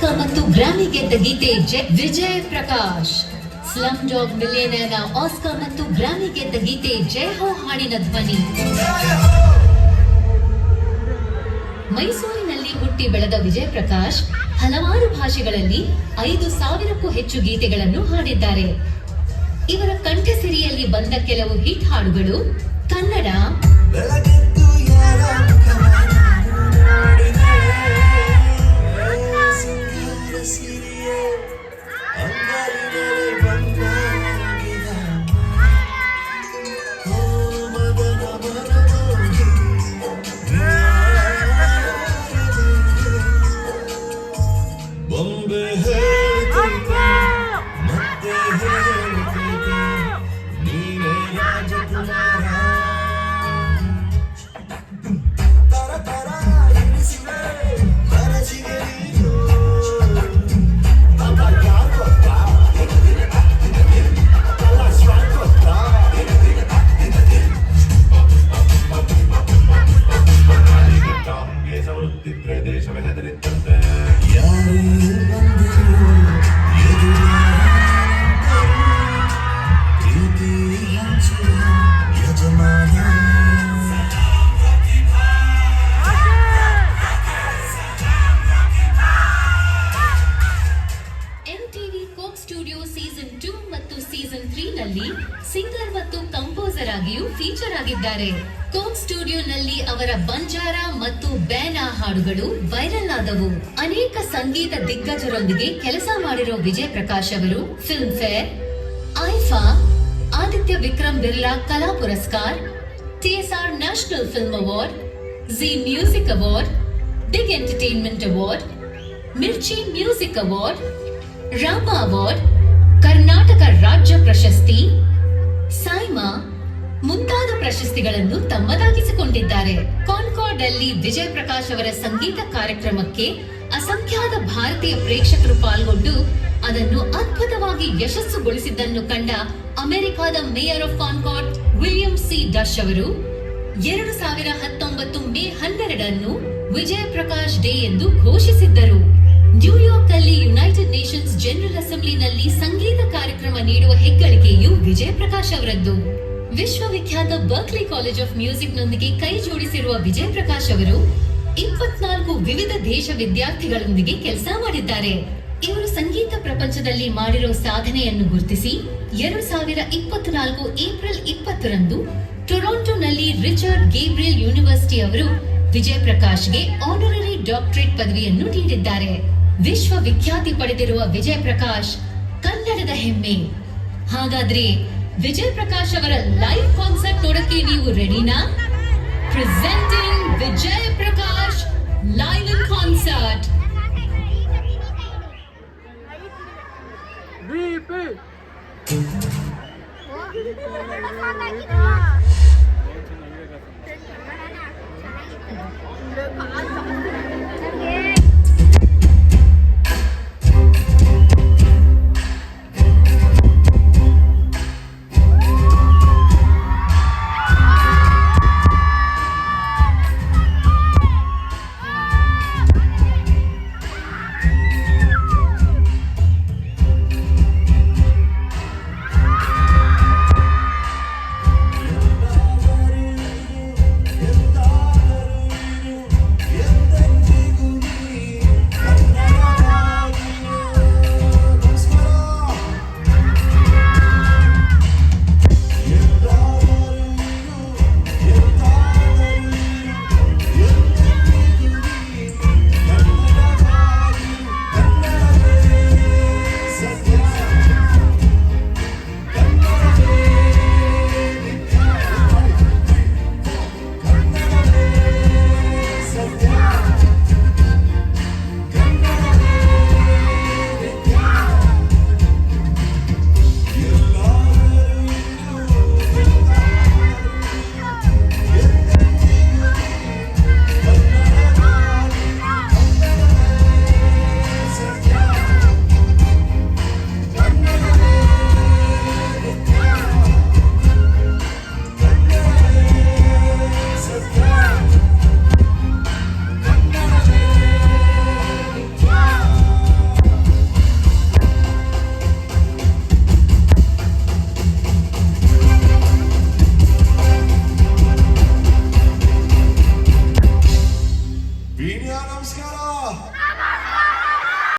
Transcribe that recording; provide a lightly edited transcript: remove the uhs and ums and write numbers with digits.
Oscar ಮತ್ತು Grammy ಗೆದ್ದ ಗೀತೆ ವಿಜಯ್ ಪ್ರಕಾಶ್. ಸ್ಲಮ್ ಡಾಗ್ ಮಿಲಿಯನೇರ್ನ ಆಸ್ಕರ್ ಮತ್ತು ಗ್ರಾಮಿ ಗೆದ್ದ ಗೀತೆ ಜೈ ಹೋ ಹಾಡಿನ ಧ್ವನಿ. ಮೈಸೂರಿನಲ್ಲಿ ಹುಟ್ಟಿ ಬೆಳೆದ ವಿಜಯ್ ಪ್ರಕಾಶ್ ಹಲವಾರು ಭಾಷೆಗಳಲ್ಲಿ 5,000ಕ್ಕೂ ಹೆಚ್ಚು ಗೀತೆಗಳನ್ನು ಹಾಡಿದ್ದಾರೆ. ಇವರ ಕಂಠಸಿರಿಯಲ್ಲಿ ಬಂದ ಕೆಲವು ಹಿಟ್ ಹಾಡುಗಳು ಕನ್ನಡ, ಸ್ಟುಡಿಯೋ ಸೀಸನ್ 2 ಮತ್ತು ಸೀಸನ್ 3 ನಲ್ಲಿ ಸಿಂಗರ್ ಮತ್ತು ಕಂಪೋಸರ್ ಆಗಿಯೂ ಫೀಚರ್ ಆಗಿದ್ದಾರೆ. ಕೋಕ್ ಸ್ಟುಡಿಯೋನಲ್ಲಿ ಅವರ ಬಂಜಾರ ಮತ್ತು ಬೇನಾ ಹಾಡುಗಳು ವೈರಲ್ ಆದವು. ಅನೇಕ ಸಂಗೀತ ದಿಗ್ಗಜರೊಂದಿಗೆ ಕೆಲಸ ಮಾಡಿರೋ ವಿಜಯ್ ಪ್ರಕಾಶ್ ಅವರು Filmfare, IIFA, Aditya Vikram Birla Kala Puraskar, TSR national film award, Zee music award, big entertainment award, Mirchi music award, Rama award, Karnataka ರಾಜ್ಯ ಪ್ರಶಸ್ತಿ, ಸೈಮಾ ಮುಂತಾದ ಪ್ರಶಸ್ತಿಗಳನ್ನು ತಮ್ಮದಾಗಿಸಿಕೊಂಡಿದ್ದಾರೆ. ಕಾನ್ಕಾರ್ಡ್ ಅಲ್ಲಿ ವಿಜಯ್ ಪ್ರಕಾಶ್ ಅವರ ಸಂಗೀತ ಕಾರ್ಯಕ್ರಮಕ್ಕೆ ಅಸಂಖ್ಯಾತ ಭಾರತೀಯ ಪ್ರೇಕ್ಷಕರು ಪಾಲ್ಗೊಂಡು ಅದನ್ನು ಅದ್ಭುತವಾಗಿ ಯಶಸ್ಸುಗೊಳಿಸಿದ್ದನ್ನು ಕಂಡ ಅಮೆರಿಕದ mayor of Concord William C Dusch ಅವರು 2019 ಮೇ 12 ವಿಜಯ್ ಪ್ರಕಾಶ್ ಡೇ ಎಂದು ಘೋಷಿಸಿದ್ದರು. ನ್ಯೂಯಾರ್ಕ್ ಅಲ್ಲಿ ಯುನೈಟೆಡ್ ನೇಷನ್ಸ್ ಜನರಲ್ ಅಸೆಂಬ್ಲಿನಲ್ಲಿ ಸಂಗೀತ ಕಾರ್ಯಕ್ರಮ ನೀಡುವ ಹೆಗ್ಗಳಿಕೆಯು ವಿಜಯ್ ಪ್ರಕಾಶ್ ಅವರದ್ದು. ವಿಶ್ವವಿಖ್ಯಾತ ಬರ್ಕ್ಲಿ ಕಾಲೇಜ್ ಆಫ್ ಮ್ಯೂಸಿಕ್ ನೊಂದಿಗೆ ಕೈ ಜೋಡಿಸಿರುವ ವಿಜಯ್ ಪ್ರಕಾಶ್ ಅವರು 24 ವಿವಿಧ ದೇಶ ವಿದ್ಯಾರ್ಥಿಗಳೊಂದಿಗೆ ಕೆಲಸ ಮಾಡಿದ್ದಾರೆ. ಇವರು ಸಂಗೀತ ಪ್ರಪಂಚದಲ್ಲಿ ಮಾಡಿರೋ ಸಾಧನೆಯನ್ನು ಗುರುತಿಸಿ 2024 ಏಪ್ರಿಲ್ 20ರಂದು ಟೊರೊಂಟೊನಲ್ಲಿ ರಿಚರ್ಡ್ ಗೇಬ್ರಿಯಲ್ ಯೂನಿವರ್ಸಿಟಿ ಅವರು ವಿಜಯ್ ಪ್ರಕಾಶ್ಗೆ ಆನರರಿ ಡಾಕ್ಟರೇಟ್ ಪದವಿಯನ್ನು ನೀಡಿದ್ದಾರೆ. ವಿಶ್ವವಿಖ್ಯಾತಿ ಪಡೆದಿರುವ ವಿಜಯ್ ಪ್ರಕಾಶ್ ಕನ್ನಡದ ಹೆಮ್ಮೆ. ಹಾಗಾದ್ರೆ ವಿಜಯ್ ಪ್ರಕಾಶ್ ಅವರ ಲೈವ್ ಕಾನ್ಸರ್ಟ್ ನೋಡಕ್ಕೆ ನೀವು ರೆಡಿನಾ? Presenting Vijay Prakash live in concert